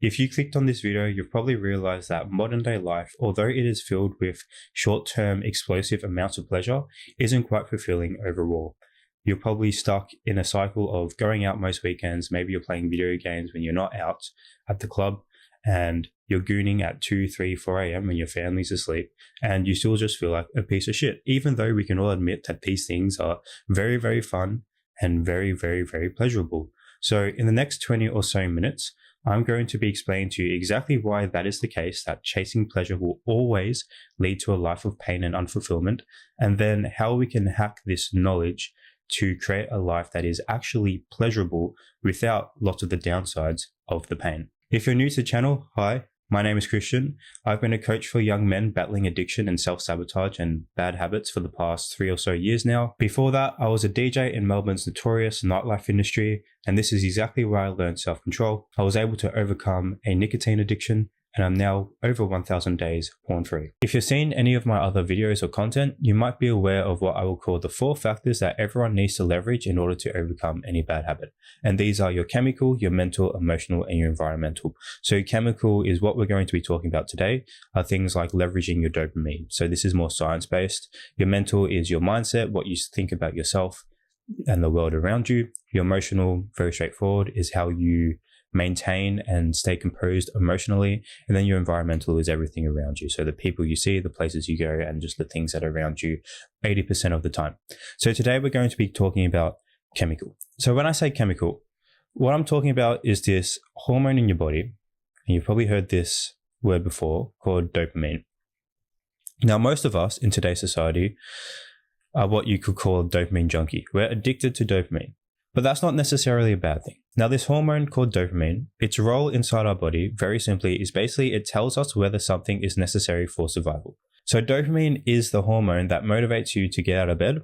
If you clicked on this video, you've probably realized that modern day life, although it is filled with short-term explosive amounts of pleasure, isn't quite fulfilling overall. You're probably stuck in a cycle of going out most weekends. Maybe you're playing video games when you're not out at the club, and you're gooning at 2, 3, 4 a.m. when your family's asleep, and you still just feel like a piece of shit, even though we can all admit that these things are very, very fun and very, very, very pleasurable. So in the next 20 or so minutes, I'm going to be explaining to you exactly why that is the case, that chasing pleasure will always lead to a life of pain and unfulfillment, and then how we can hack this knowledge to create a life that is actually pleasurable without lots of the downsides of the pain. If you're new to the channel, hi, my name is Christian. I've been a coach for young men battling addiction and self-sabotage and bad habits for the past 3 or so years now. Before that, I was a DJ in Melbourne's notorious nightlife industry, and this is exactly where I learned self-control. I was able to overcome a nicotine addiction, and I'm now over 1,000 days porn-free. If you've seen any of my other videos or content, you might be aware of what I will call the 4 factors that everyone needs to leverage in order to overcome any bad habit. And these are your chemical, your mental, emotional, and your environmental. So chemical is what we're going to be talking about today, are things like leveraging your dopamine. So this is more science-based. Your mental is your mindset, what you think about yourself and the world around you. Your emotional, very straightforward, is how you maintain and stay composed emotionally. And then your environmental is everything around you. So the people you see, the places you go, and just the things that are around you 80% of the time. So today we're going to be talking about chemical. So when I say chemical, what I'm talking about is this hormone in your body, and you've probably heard this word before, called dopamine. Now, most of us in today's society are what you could call a dopamine junkie. We're addicted to dopamine. But that's not necessarily a bad thing. Now, this hormone called dopamine, its role inside our body, very simply, is basically it tells us whether something is necessary for survival. So dopamine is the hormone that motivates you to get out of bed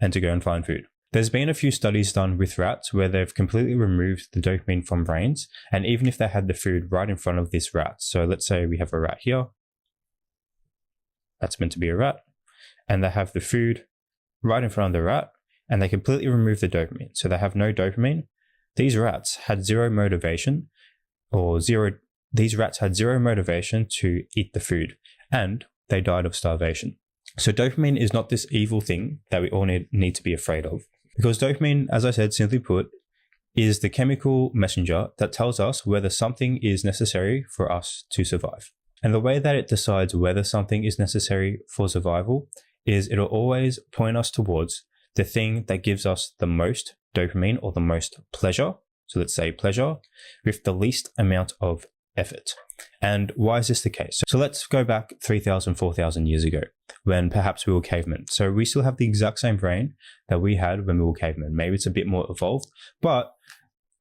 and to go and find food. There's been a few studies done with rats where they've completely removed the dopamine from brains, and even if they had the food right in front of this rat. So let's say we have a rat here. That's meant to be a rat. And they have the food right in front of the rat, and they completely remove the dopamine. So they have no dopamine. These rats had zero motivation these rats had zero motivation to eat the food, and they died of starvation. So dopamine is not this evil thing that we all need to be afraid of, because dopamine, as I said, simply put, is the chemical messenger that tells us whether something is necessary for us to survive. And the way that it decides whether something is necessary for survival is it'll always point us towards the thing that gives us the most dopamine or the most pleasure. So let's say pleasure with the least amount of effort. And why is this the case? So let's go back 3,000, 4,000 years ago when perhaps we were cavemen. So we still have the exact same brain that we had when we were cavemen. Maybe it's a bit more evolved, but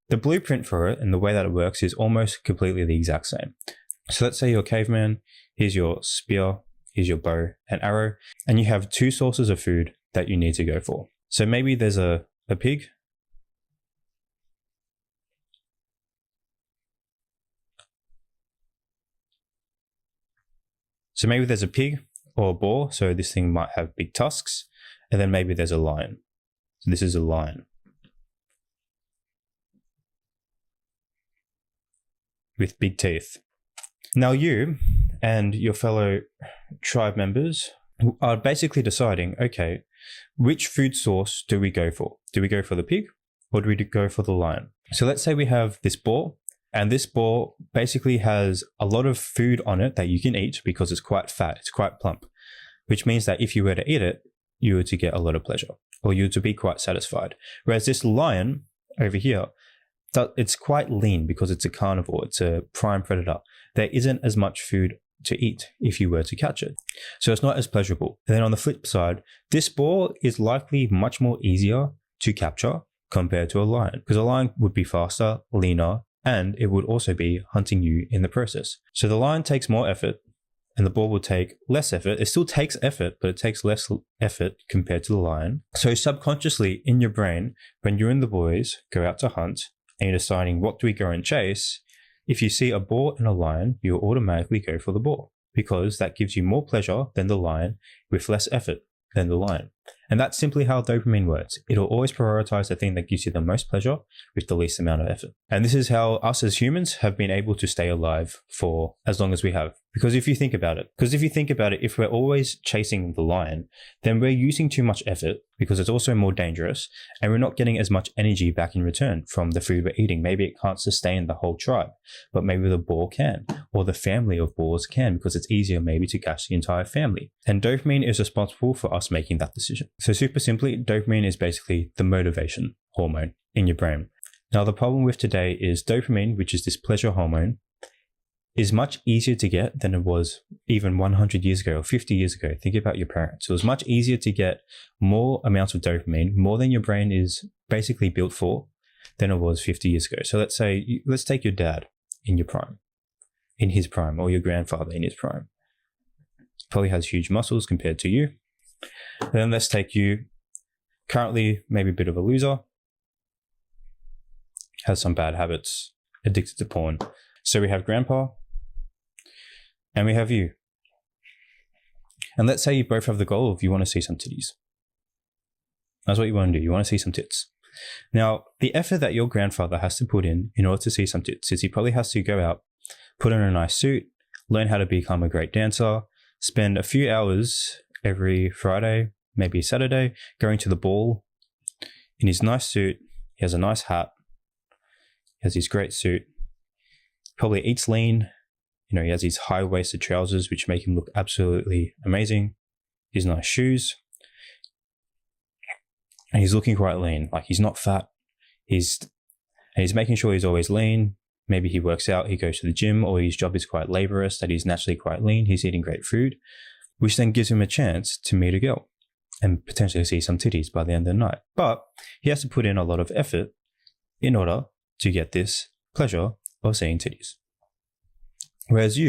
the blueprint for it and the way that it works is almost completely the exact same. So let's say you're a caveman. Here's your spear, here's your bow and arrow, and you have 2 sources of food that you need to go for. So maybe there's a pig. So maybe there's a pig or a boar. So this thing might have big tusks. And then maybe there's a lion. So this is a lion with big teeth. Now you and your fellow tribe members are basically deciding, okay, which food source do we go for? Do we go for the pig or do we go for the lion? So let's say we have this boar, and this boar basically has a lot of food on it that you can eat because it's quite fat, it's quite plump, which means that if you were to eat it, you were to get a lot of pleasure, or you were to be quite satisfied. Whereas this lion over here, it's quite lean because it's a carnivore, it's a prime predator. There isn't as much food to eat if you were to catch it. So it's not as pleasurable. And then on the flip side, this boar is likely much more easier to capture compared to a lion, because a lion would be faster, leaner, and it would also be hunting you in the process. So the lion takes more effort and the boar will take less effort. It still takes effort, but it takes less effort compared to the lion. So subconsciously in your brain, when you and the boys go out to hunt and you're deciding what do we go and chase, if you see a boar and a lion, you'll automatically go for the boar because that gives you more pleasure than the lion with less effort than the lion. And that's simply how dopamine works. It'll always prioritize the thing that gives you the most pleasure with the least amount of effort. And this is how us as humans have been able to stay alive for as long as we have. Because if you think about it, if we're always chasing the lion, then we're using too much effort because it's also more dangerous, and we're not getting as much energy back in return from the food we're eating. Maybe it can't sustain the whole tribe, but maybe the boar can, or the family of boars can, because it's easier maybe to catch the entire family. And dopamine is responsible for us making that decision. So super simply, dopamine is basically the motivation hormone in your brain. Now, the problem with today is dopamine, which is this pleasure hormone, is much easier to get than it was even 100 years ago or 50 years ago. Think about your parents. It was much easier to get more amounts of dopamine, more than your brain is basically built for, than it was 50 years ago. So let's take your dad in his prime, or your grandfather in his prime. Probably has huge muscles compared to you. And then let's take you, currently maybe a bit of a loser, has some bad habits, addicted to porn. So we have grandpa, and we have you. And let's say you both have the goal of you want to see some titties. That's what you want to do. You want to see some tits. Now, the effort that your grandfather has to put in order to see some tits is he probably has to go out, put on a nice suit, learn how to become a great dancer, spend a few hours every Friday, maybe Saturday, going to the ball in his nice suit. He has a nice hat. He has his great suit. Probably eats lean. He has these high-waisted trousers, which make him look absolutely amazing. His nice shoes. And he's looking quite lean. Like, he's not fat. He's making sure he's always lean. Maybe he works out, he goes to the gym, or his job is quite laborious, that he's naturally quite lean. He's eating great food, which then gives him a chance to meet a girl and potentially see some titties by the end of the night. But he has to put in a lot of effort in order to get this pleasure of seeing titties. Whereas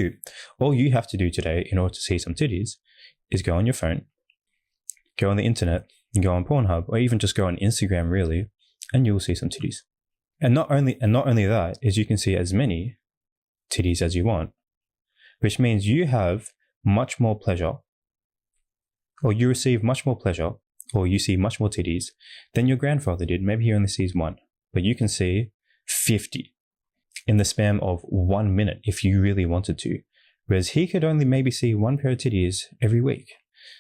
all you have to do today in order to see some titties is go on your phone, go on the internet, and go on Pornhub, or even just go on Instagram really, and you will see some titties. And not only that, is you can see as many titties as you want, which means you have much more pleasure, or you receive much more pleasure, or you see much more titties than your grandfather did. Maybe he only sees one, but you can see 50 in the span of 1 minute if you really wanted to. Whereas he could only maybe see one pair of titties every week.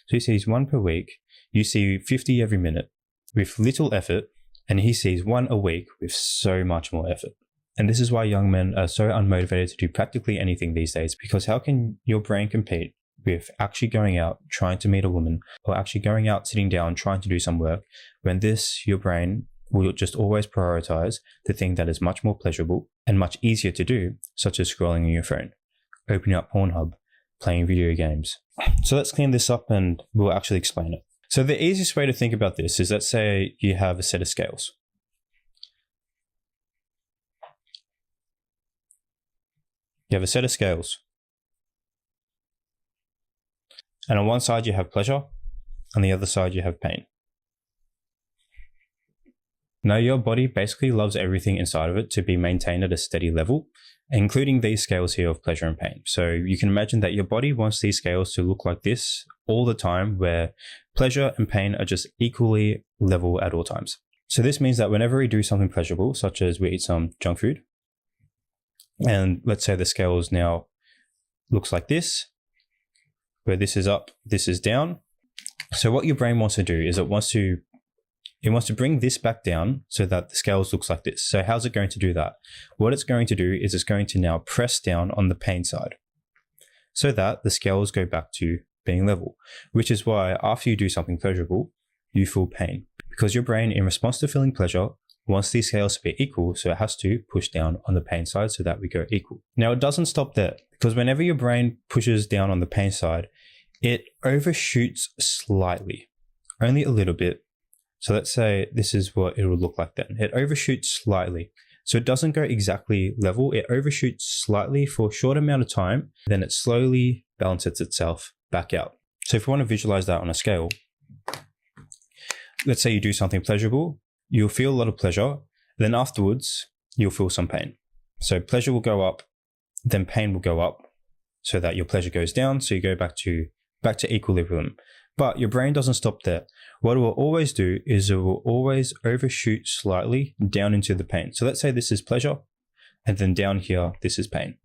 So he sees one per week, you see 50 every minute with little effort, and he sees one a week with so much more effort. And this is why young men are so unmotivated to do practically anything these days, because how can your brain compete with actually going out, trying to meet a woman, or actually going out, sitting down, trying to do some work, when your brain will just always prioritize the thing that is much more pleasurable and much easier to do, such as scrolling on your phone, opening up Pornhub, playing video games. So let's clean this up and we'll actually explain it. So the easiest way to think about this is, let's say you have a set of scales. You have a set of scales. And on one side you have pleasure, on the other side you have pain. Now, your body basically loves everything inside of it to be maintained at a steady level, including these scales here of pleasure and pain. So you can imagine that your body wants these scales to look like this all the time, where pleasure and pain are just equally level at all times. So this means that whenever we do something pleasurable, such as we eat some junk food, and let's say the scales now looks like this, where this is up, this is down. So what your brain wants to do is it wants to bring this back down so that the scales looks like this. So how's it going to do that? What it's going to do is it's going to now press down on the pain side so that the scales go back to being level, which is why after you do something pleasurable, you feel pain, because your brain, in response to feeling pleasure, wants these scales to be equal, so it has to push down on the pain side so that we go equal. Now, it doesn't stop there, because whenever your brain pushes down on the pain side, it overshoots slightly, only a little bit. So let's say this is what it would look like then. It overshoots slightly. So it doesn't go exactly level. It overshoots slightly for a short amount of time. Then it slowly balances itself back out. So if you want to visualize that on a scale, let's say you do something pleasurable, you'll feel a lot of pleasure. Then afterwards, you'll feel some pain. So pleasure will go up, then pain will go up so that your pleasure goes down. So you go back to equilibrium. But your brain doesn't stop there. What it will always do is it will always overshoot slightly down into the pain. So let's say this is pleasure, and then down here, this is pain.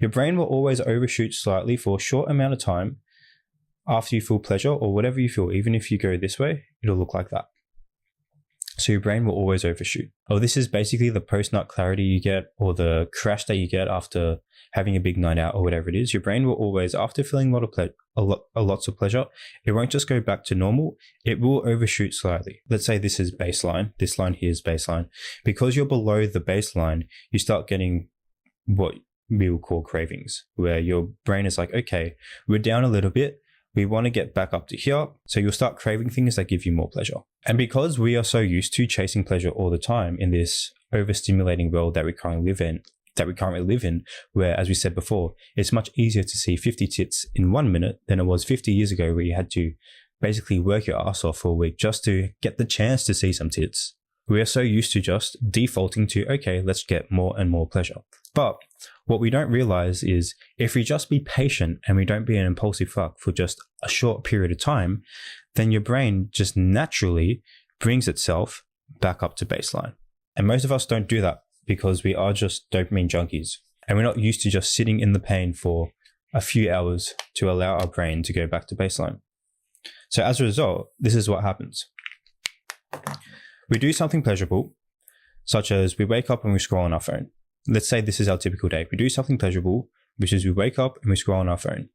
Your brain will always overshoot slightly for a short amount of time after you feel pleasure or whatever you feel. Even if you go this way, it'll look like that. So your brain will always overshoot. Oh, this is basically the post-nut clarity you get, or the crash that you get after having a big night out or whatever it is. Your brain will always, after feeling lots of pleasure, it won't just go back to normal. It will overshoot slightly. Let's say this is baseline. This line here is baseline. Because you're below the baseline, you start getting what we will call cravings, where your brain is like, okay, we're down a little bit. We want to get back up to here. So you'll start craving things that give you more pleasure. And because we are so used to chasing pleasure all the time in this overstimulating world that we currently live in, where, as we said before, it's much easier to see 50 tits in 1 minute than it was 50 years ago, where you had to basically work your ass off for a week just to get the chance to see some tits. We are so used to just defaulting to, okay, let's get more and more pleasure. But what we don't realize is if we just be patient and we don't be an impulsive fuck for just a short period of time, then your brain just naturally brings itself back up to baseline. And most of us don't do that because we are just dopamine junkies. And we're not used to just sitting in the pain for a few hours to allow our brain to go back to baseline. So as a result, this is what happens. We do something pleasurable, such as we wake up and we scroll on our phone. Let's say this is our typical day. We do something pleasurable, which is we wake up and we scroll on our phone.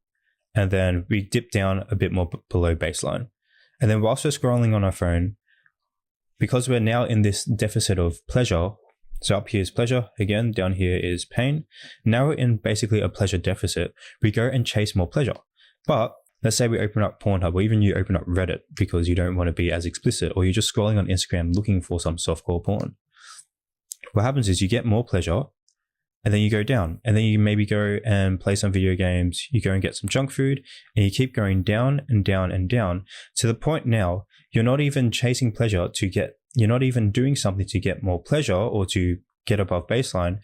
And then we dip down a bit more below baseline. And then whilst we're scrolling on our phone, because we're now in this deficit of pleasure, so up here is pleasure, again, down here is pain. Now we're in basically a pleasure deficit. We go and chase more pleasure. But let's say we open up Pornhub, or even you open up Reddit because you don't want to be as explicit, or you're just scrolling on Instagram looking for some softcore porn. What happens is you get more pleasure, and then you go down, and then you maybe go and play some video games, you go and get some junk food, and you keep going down and down and down to the point now you're not even chasing pleasure you're not even doing something to get more pleasure or to get above baseline.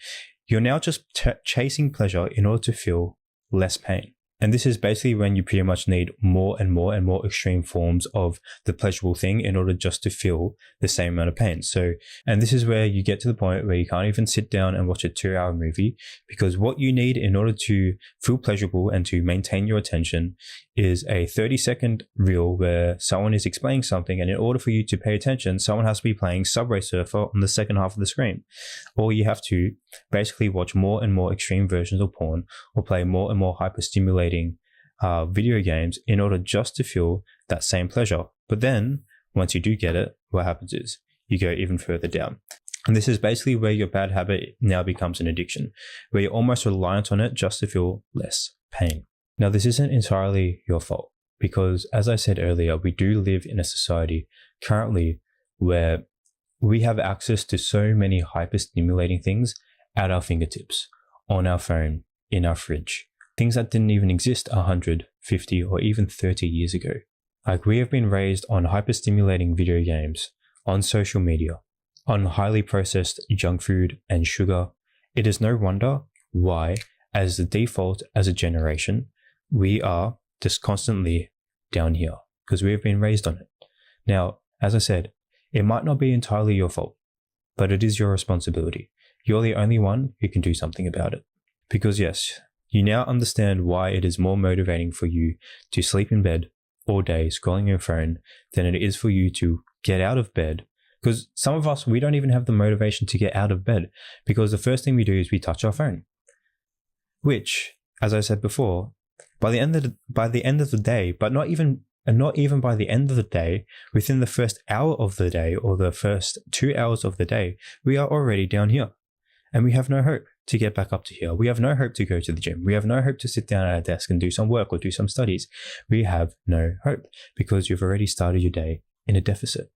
You're now just chasing pleasure in order to feel less pain. And this is basically when you pretty much need more and more and more extreme forms of the pleasurable thing in order just to feel the same amount of pain. So, and this is where you get to the point where you can't even sit down and watch a 2-hour movie, because what you need in order to feel pleasurable and to maintain your attention is a 30-second reel where someone is explaining something, and in order for you to pay attention, someone has to be playing Subway Surfer on the second half of the screen. Or you have to basically watch more and more extreme versions of porn, or play more and more hyper-stimulating video games in order just to feel that same pleasure. But then once you do get it, what happens is you go even further down. And this is basically where your bad habit now becomes an addiction, where you're almost reliant on it just to feel less pain. Now, this isn't entirely your fault, because as I said earlier, we do live in a society currently where we have access to so many hyper-stimulating things at our fingertips, on our phone, in our fridge. Things that didn't even exist 100, 50, or even 30 years ago. Like, we have been raised on hyper-stimulating video games, on social media, on highly processed junk food and sugar. It is no wonder why, as the default as a generation, we are just constantly down here, because we have been raised on it. Now, as I said, it might not be entirely your fault, but it is your responsibility. You're the only one who can do something about it. Because yes, you now understand why it is more motivating for you to sleep in bed all day scrolling your phone than it is for you to get out of bed. Because some of us, we don't even have the motivation to get out of bed, because the first thing we do is we touch our phone. Which, as I said before, by the end of the day, but not even by the end of the day, within the first hour of the day or the first 2 hours of the day, we are already down here. And we have no hope to get back up to here. We have no hope to go to the gym. We have no hope to sit down at our desk and do some work or do some studies. We have no hope because you've already started your day in a deficit.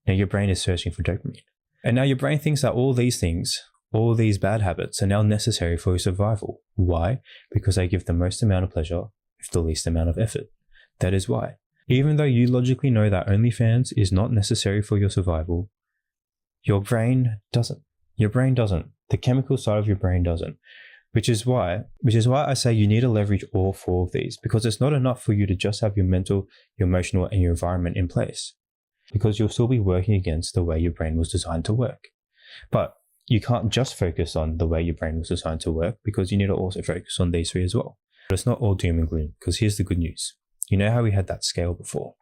Now your brain is searching for dopamine. And now your brain thinks that all these things, all these bad habits are now necessary for your survival. Why? Because they give the most amount of pleasure with the least amount of effort. That is why. Even though you logically know that OnlyFans is not necessary for your survival, your brain doesn't. Your brain doesn't. The chemical side of your brain doesn't. Which is why I say you need to leverage all four of these, because it's not enough for you to just have your mental, your emotional, and your environment in place, because you'll still be working against the way your brain was designed to work. But you can't just focus on the way your brain was designed to work, because you need to also focus on these three as well. But it's not all doom and gloom, because here's the good news. You know how we had that scale before?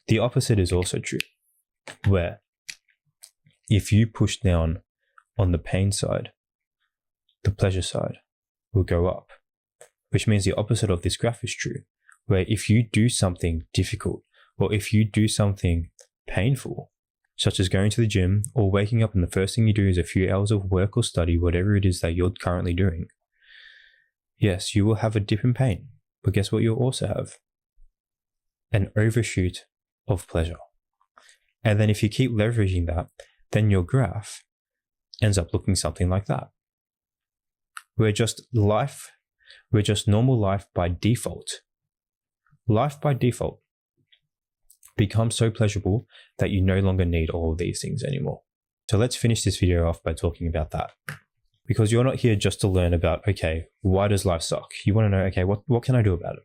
The opposite is also true, where if you push down on the pain side, the pleasure side will go up, which means the opposite of this graph is true, where if you do something difficult, or if you do something painful, such as going to the gym or waking up and the first thing you do is a few hours of work or study, whatever it is that you're currently doing, yes, you will have a dip in pain, but guess what you'll also have? An overshoot of pleasure. And then if you keep leveraging that, then your graph ends up looking something like that. We're just normal life by default. Life by default becomes so pleasurable that you no longer need all of these things anymore. So let's finish this video off by talking about that. Because you're not here just to learn about, okay, why does life suck? You want to know, okay, what can I do about it?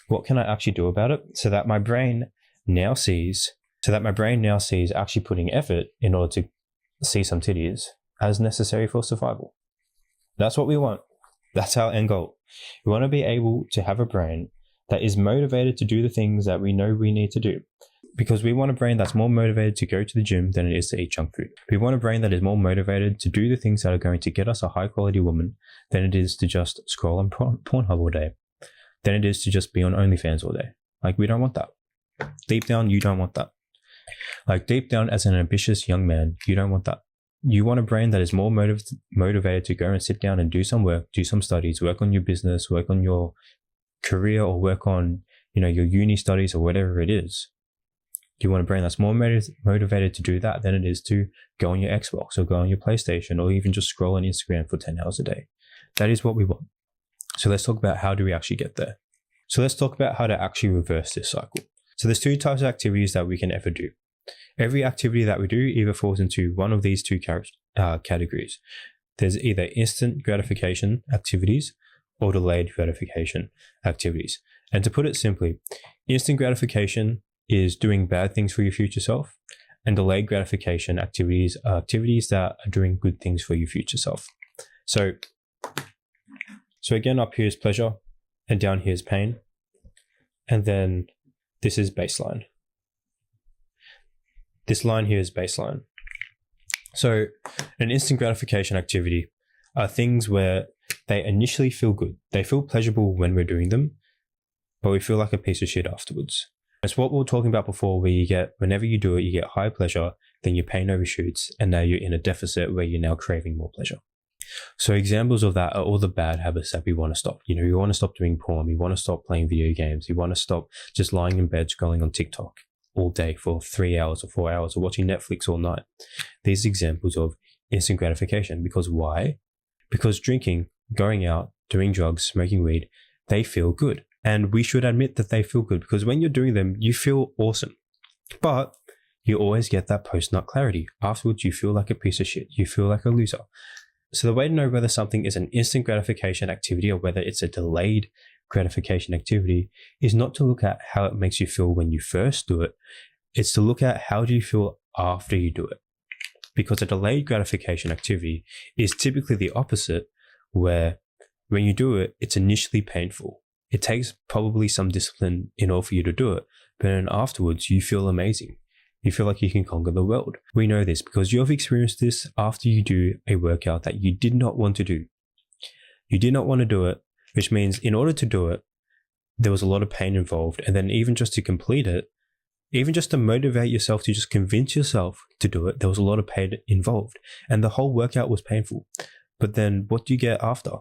What can I actually do about it so that my brain now sees actually putting effort in order to see some titties as necessary for survival. That's what we want. That's our end goal. We want to be able to have a brain that is motivated to do the things that we know we need to do. Because we want a brain that's more motivated to go to the gym than it is to eat junk food. We want a brain that is more motivated to do the things that are going to get us a high quality woman than it is to just scroll on Pornhub all day, than it is to just be on OnlyFans all day. Like, we don't want that. Deep down, you don't want that. Like, deep down, as an ambitious young man, you don't want that. You want a brain that is more motivated to go and sit down and do some work, do some studies, work on your business, work on your career, or work on, your uni studies or whatever it is. You want a brain that's more motivated to do that than it is to go on your Xbox or go on your PlayStation or even just scroll on Instagram for 10 hours a day. That is what we want. So let's talk about how do we actually get there. So let's talk about how to actually reverse this cycle. So there's two types of activities that we can ever do. Every activity that we do either falls into one of these two categories. There's either instant gratification activities or delayed gratification activities. And to put it simply, instant gratification is doing bad things for your future self, and delayed gratification activities are activities that are doing good things for your future self. So again, up here is pleasure, and down here is pain, and then this is baseline. This line here is baseline. So an instant gratification activity are things where they initially feel good. They feel pleasurable when we're doing them, but we feel like a piece of shit afterwards. It's what we were talking about before, where whenever you do it, you get high pleasure, then your pain overshoots, and now you're in a deficit where you're now craving more pleasure. So examples of that are all the bad habits that we want to stop. You want to stop doing porn, we want to stop playing video games, you want to stop just lying in bed scrolling on TikTok all day for 3 hours or 4 hours or watching Netflix all night. These are examples of instant gratification. Because why? Because drinking, going out, doing drugs, smoking weed, they feel good. And we should admit that they feel good, because when you're doing them, you feel awesome. But you always get that post-nut clarity. Afterwards, you feel like a piece of shit. You feel like a loser. So the way to know whether something is an instant gratification activity or whether it's a delayed gratification activity is not to look at how it makes you feel when you first do it. It's to look at how do you feel after you do it. Because a delayed gratification activity is typically the opposite, where when you do it, it's initially painful. It takes probably some discipline in order for you to do it, but then afterwards you feel amazing. You feel like you can conquer the world. We know this because you've experienced this after you do a workout that you did not want to do. You did not want to do it, which means in order to do it, there was a lot of pain involved. And then even just to complete it, even just to motivate yourself, to just convince yourself to do it, there was a lot of pain involved. And the whole workout was painful. But then what do you get after?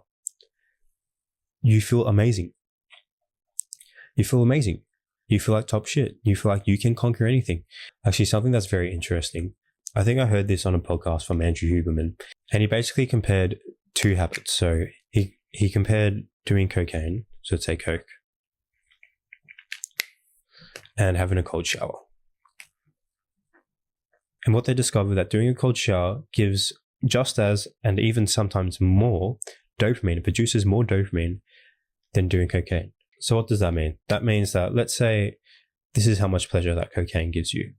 You feel amazing. You feel amazing. You feel like top shit. You feel like you can conquer anything. Actually, something that's very interesting. I think I heard this on a podcast from Andrew Huberman, and he basically compared two habits. So he compared doing cocaine, so take coke, and having a cold shower. And what they discovered that doing a cold shower gives just as, and even sometimes more, dopamine. It produces more dopamine than doing cocaine. So what does that mean? That means that, let's say, this is how much pleasure that cocaine gives you.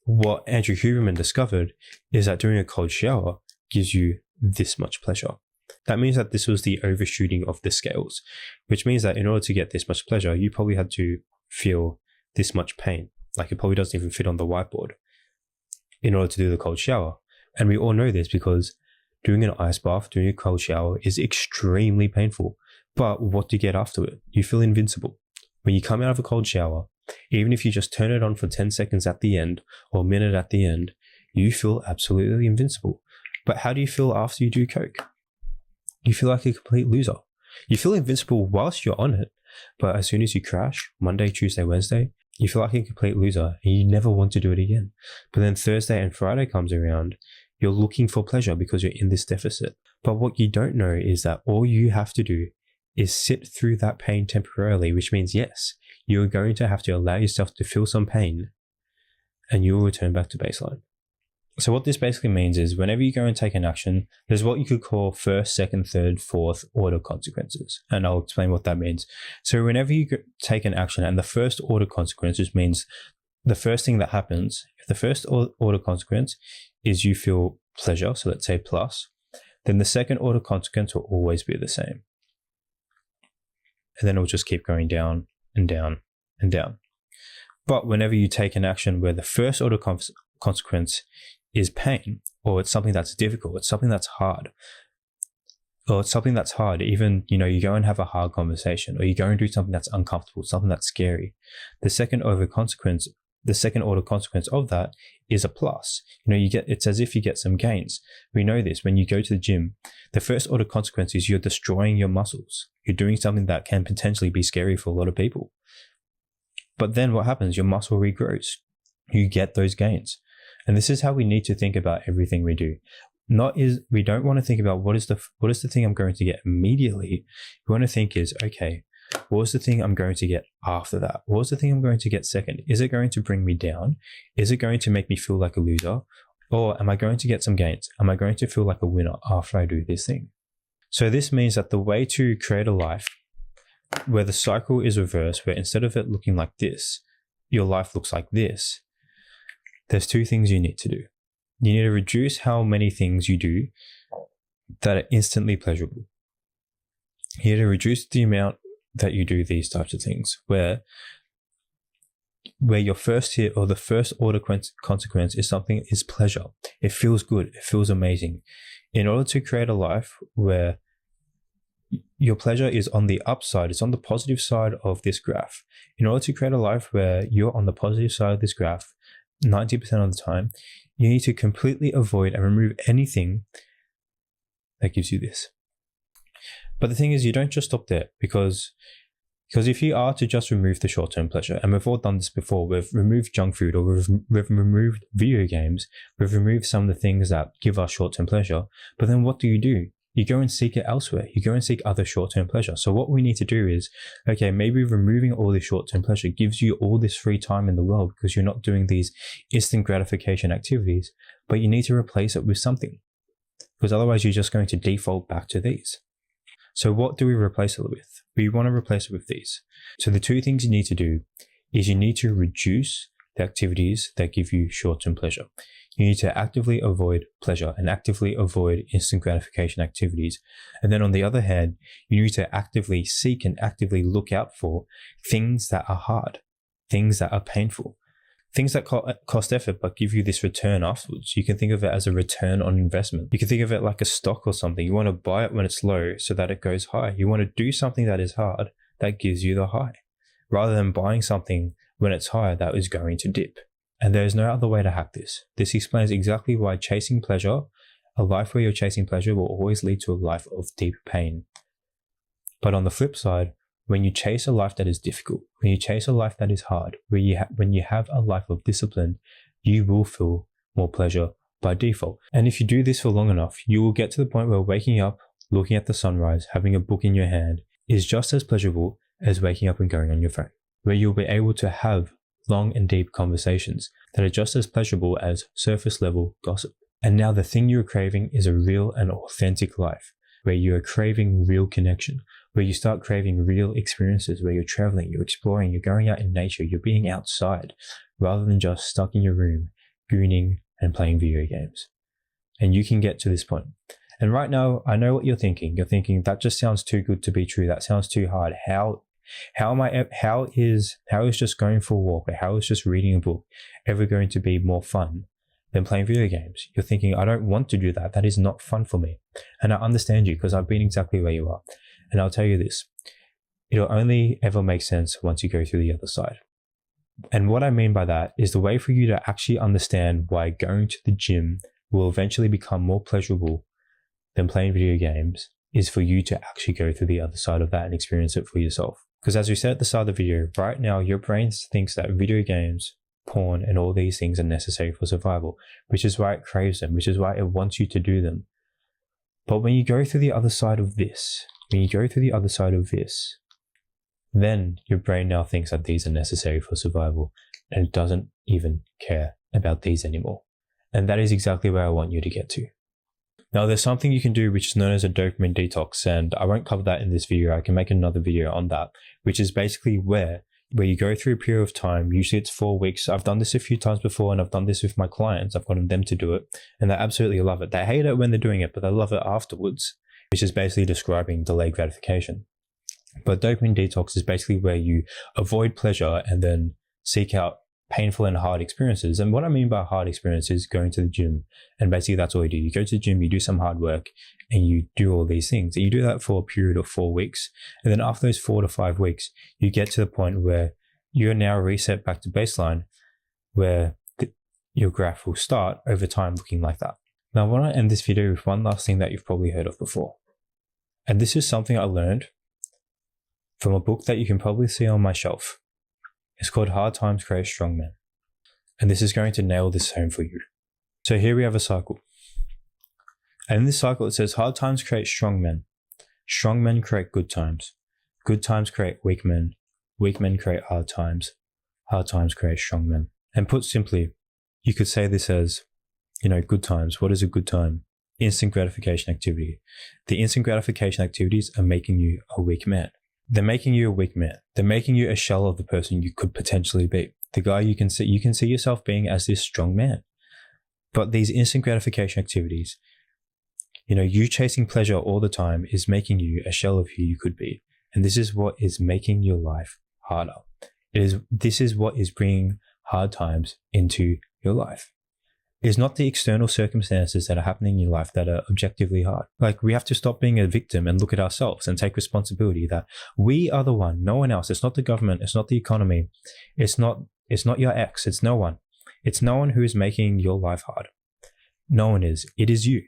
What Andrew Huberman discovered is that doing a cold shower gives you this much pleasure. That means that this was the overshooting of the scales, which means that in order to get this much pleasure, you probably had to feel this much pain. Like it probably doesn't even fit on the whiteboard in order to do the cold shower. And we all know this because doing an ice bath, doing a cold shower is extremely painful. But what do you get after it? You feel invincible. When you come out of a cold shower, even if you just turn it on for 10 seconds at the end or a minute at the end, you feel absolutely invincible. But how do you feel after you do coke? You feel like a complete loser. You feel invincible whilst you're on it, but as soon as you crash, Monday, Tuesday, Wednesday, you feel like a complete loser and you never want to do it again. But then Thursday and Friday comes around, you're looking for pleasure because you're in this deficit. But what you don't know is that all you have to do is sit through that pain temporarily, which means, yes, you're going to have to allow yourself to feel some pain and you will return back to baseline. So what this basically means is whenever you go and take an action, there's what you could call first, second, third, fourth order consequences. And I'll explain what that means. So whenever you take an action, and the first order consequences means the first thing that happens, if the first order consequence is you feel pleasure, so let's say plus, then the second order consequence will always be the same. And then it'll just keep going down and down and down. But whenever you take an action where the first order consequence is pain, or it's something that's difficult, it's something that's hard, even, you go and have a hard conversation, or you go and do something that's uncomfortable, something that's scary, the second order consequence of that is a plus. It's as if you get some gains. We know this when you go to the gym. The first order consequence is you're destroying your muscles. You're doing something that can potentially be scary for a lot of people. But then what happens? Your muscle regrows. You get those gains. And this is how we need to think about everything we do. We don't want to think about what is the thing I'm going to get immediately. We want to think is, okay, what's the thing I'm going to get after that? What's the thing I'm going to get second? Is it going to bring me down? Is it going to make me feel like a loser? Or am I going to get some gains? Am I going to feel like a winner after I do this thing? So this means that the way to create a life where the cycle is reversed, where instead of it looking like this, your life looks like this, there's two things you need to do. You need to reduce how many things you do that are instantly pleasurable. You need to reduce the amount that you do these types of things, where your first hit or the first order consequence is pleasure. It feels good. It feels amazing. In order to create a life where your pleasure is on the upside, it's on the positive side of this graph. In order to create a life where you're on the positive side of this graph 90% of the time, you need to completely avoid and remove anything that gives you this. But the thing is, you don't just stop there, because if you are to just remove the short-term pleasure, and we've all done this before, we've removed junk food, or we've removed video games, we've removed some of the things that give us short-term pleasure, but then what do? You go and seek it elsewhere. You go and seek other short-term pleasure. So what we need to do is, okay, maybe removing all this short-term pleasure gives you all this free time in the world because you're not doing these instant gratification activities, but you need to replace it with something, because otherwise you're just going to default back to these. So what do we replace it with? We want to replace it with these. So the two things you need to do is you need to reduce the activities that give you short-term pleasure. You need to actively avoid pleasure and actively avoid instant gratification activities. And then on the other hand, you need to actively seek and actively look out for things that are hard, things that are painful, things that cost effort but give you this return afterwards. You can think of it as a return on investment. You can think of it like a stock or something. You want to buy it when it's low so that it goes high. You want to do something that is hard that gives you the high, rather than buying something when it's high that is going to dip. And there's no other way to hack this. This explains exactly why chasing pleasure, a life where you're chasing pleasure, will always lead to a life of deep pain. But on the flip side, when you chase a life that is difficult, when you chase a life that is hard, when you have a life of discipline, you will feel more pleasure by default. And if you do this for long enough, you will get to the point where waking up, looking at the sunrise, having a book in your hand is just as pleasurable as waking up and going on your phone, where you'll be able to have long and deep conversations that are just as pleasurable as surface level gossip. And now the thing you're craving is a real and authentic life, where you are craving real connection, where you start craving real experiences, where you're traveling, you're exploring, you're going out in nature, you're being outside, rather than just stuck in your room, gooning and playing video games. And you can get to this point. And right now, I know what you're thinking. You're thinking, that just sounds too good to be true. That sounds too hard. How is just going for a walk, or how is just reading a book ever going to be more fun than playing video games? You're thinking, I don't want to do that. That is not fun for me. And I understand you, because I've been exactly where you are. And I'll tell you this, it'll only ever make sense once you go through the other side. And what I mean by that is the way for you to actually understand why going to the gym will eventually become more pleasurable than playing video games is for you to actually go through the other side of that and experience it for yourself. Because as we said at the start of the video, right now your brain thinks that video games, porn, and all these things are necessary for survival, which is why it craves them, which is why it wants you to do them. But when you go through the other side of this, then your brain now thinks that these are necessary for survival, and it doesn't even care about these anymore. And that is exactly where I want you to get to. Now, there's something you can do which is known as a dopamine detox, and I won't cover that in this video. I can make another video on that, which is basically where you go through a period of time. Usually it's 4 weeks. I've done this a few times before, and I've done this with my clients. I've gotten them to do it, and they absolutely love it. They hate it when they're doing it, but they love it afterwards, which is basically describing delayed gratification. But dopamine detox is basically where you avoid pleasure and then seek out painful and hard experiences. And what I mean by hard experiences is going to the gym. And basically that's all you do. You go to the gym, you do some hard work, and you do all these things. And you do that for a period of 4 weeks. And then after those 4 to 5 weeks, you get to the point where you're now reset back to baseline, where your graph will start over time looking like that. Now, I want to end this video with one last thing that you've probably heard of before. And this is something I learned from a book that you can probably see on my shelf. It's called Hard Times Create Strong Men. And this is going to nail this home for you. So here we have a cycle. And in this cycle, it says hard times create strong men. Strong men create good times. Good times create weak men. Weak men create hard times. Hard times create strong men. And put simply, you could say this as, good times. What is a good time? Instant gratification activity. The instant gratification activities are making you a weak man. They're making you a weak man. They're making you a shell of the person you could potentially be. The guy you can see yourself being as this strong man. But these instant gratification activities, you chasing pleasure all the time is making you a shell of who you could be. And this is what is making your life harder. This is what is bringing hard times into your life. It's not the external circumstances that are happening in your life that are objectively hard. Like, we have to stop being a victim and look at ourselves and take responsibility that we are the one, no one else. It's not the government. It's not the economy. It's not your ex. It's no one. It's no one who is making your life hard. No one is. It is you.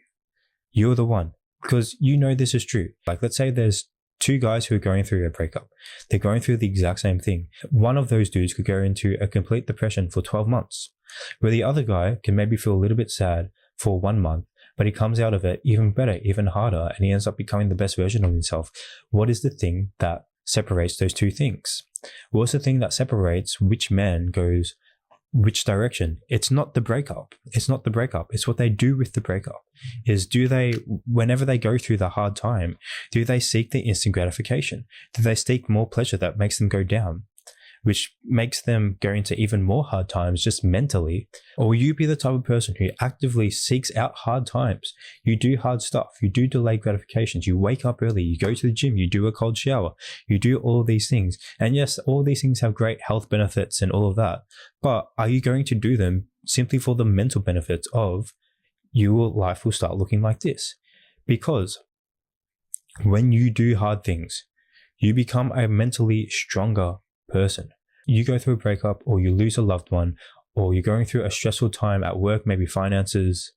You're the one, because this is true. Like, let's say there's 2 guys who are going through a breakup. They're going through the exact same thing. One of those dudes could go into a complete depression for 12 months. Where the other guy can maybe feel a little bit sad for 1 month, but he comes out of it even better, even harder, and he ends up becoming the best version of himself. What is the thing that separates those 2 things? What's the thing that separates which man goes which direction? It's not the breakup. It's what they do with the breakup. Whenever they go through the hard time, do they seek the instant gratification? Do they seek more pleasure that makes them go down, which makes them go into even more hard times just mentally? Or will you be the type of person who actively seeks out hard times? You do hard stuff. You do delay gratifications. You wake up early. You go to the gym. You do a cold shower. You do all of these things. And yes, all of these things have great health benefits and all of that. But are you going to do them simply for the mental benefits of your life will start looking like this? Because when you do hard things, you become a mentally stronger person. You go through a breakup, or you lose a loved one, or you're going through a stressful time at work, maybe finances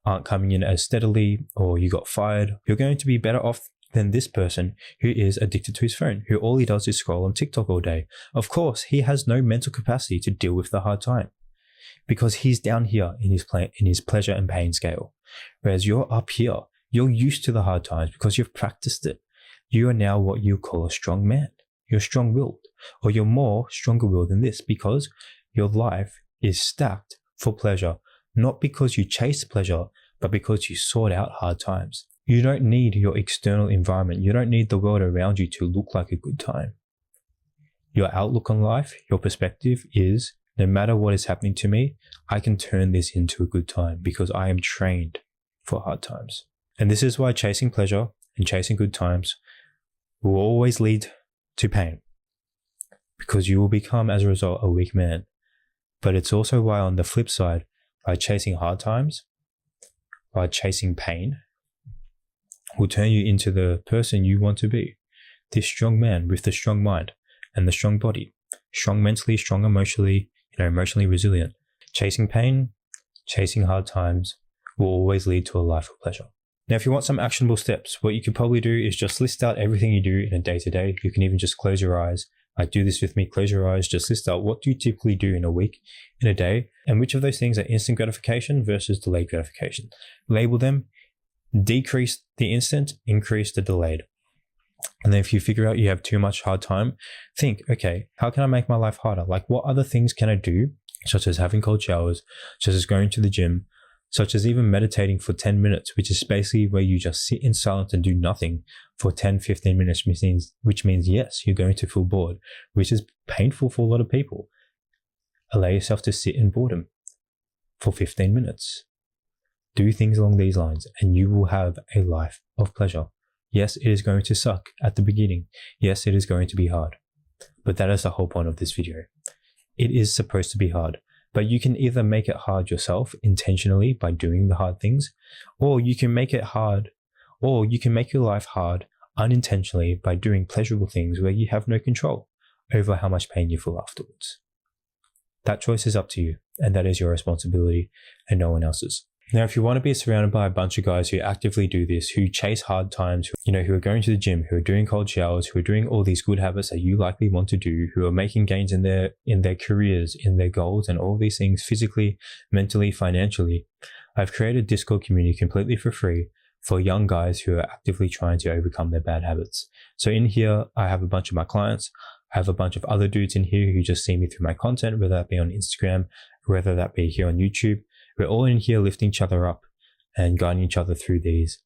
aren't coming in as steadily, or you got fired, you're going to be better off than this person who is addicted to his phone, who all he does is scroll on TikTok all day. Of course, he has no mental capacity to deal with the hard time because he's down here in his pleasure and pain scale. Whereas you're up here, you're used to the hard times because you've practiced it. You are now what you call a strong man. You're strong-willed, or you're more stronger-willed than this because your life is stacked for pleasure not because you chased pleasure, but because you sought out hard times. You don't need your external environment. You don't need the world around you to look like a good time. Your outlook on life, your perspective is, no matter what is happening to me, I can turn this into a good time because I am trained for hard times. And this is why chasing pleasure and chasing good times will always lead to pain, because you will become, as a result, a weak man. But it's also why, on the flip side, by chasing hard times, by chasing pain, will turn you into the person you want to be. This strong man with the strong mind and the strong body, strong mentally, strong emotionally, emotionally resilient. Chasing pain, chasing hard times will always lead to a life of pleasure. Now, if you want some actionable steps, what you could probably do is just list out everything you do in a day-to-day. You can even just close your eyes. Like, do this with me, close your eyes, just list out what do you typically do in a week, in a day, and which of those things are instant gratification versus delayed gratification. Label them, decrease the instant, increase the delayed. And then if you figure out you have too much hard time, think, okay, how can I make my life harder? Like, what other things can I do, such as having cold showers, such as going to the gym, such as even meditating for 10 minutes, which is basically where you just sit in silence and do nothing for 10, 15 minutes, which means yes, you're going to feel bored, which is painful for a lot of people. Allow yourself to sit in boredom for 15 minutes. Do things along these lines and you will have a life of pleasure. Yes, it is going to suck at the beginning. Yes, it is going to be hard. But that is the whole point of this video. It is supposed to be hard. But you can either make it hard yourself intentionally by doing the hard things, or you can make it hard, or you can make your life hard unintentionally by doing pleasurable things where you have no control over how much pain you feel afterwards. That choice is up to you, and that is your responsibility and no one else's. Now, if you want to be surrounded by a bunch of guys who actively do this, who chase hard times, who are going to the gym, who are doing cold showers, who are doing all these good habits that you likely want to do, who are making gains in their careers, in their goals, and all these things physically, mentally, financially, I've created a Discord community completely for free for young guys who are actively trying to overcome their bad habits. So in here, I have a bunch of my clients. I have a bunch of other dudes in here who just see me through my content, whether that be on Instagram, whether that be here on YouTube. We're all in here lifting each other up and guiding each other through these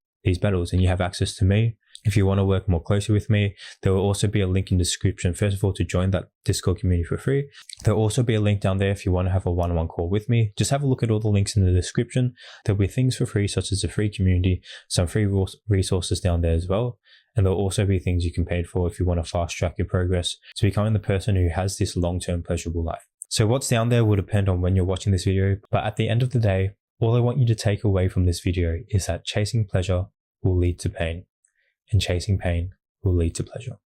battles. And you have access to me. If you want to work more closely with me, there will also be a link in the description, first of all, to join that Discord community for free. There will also be a link down there if you want to have a one-on-one call with me. Just have a look at all the links in the description. There'll be things for free, such as a free community, some free resources down there as well. And there'll also be things you can pay for if you want to fast track your progress to becoming the person who has this long-term pleasurable life. So what's down there will depend on when you're watching this video, but at the end of the day, all I want you to take away from this video is that chasing pleasure will lead to pain, and chasing pain will lead to pleasure.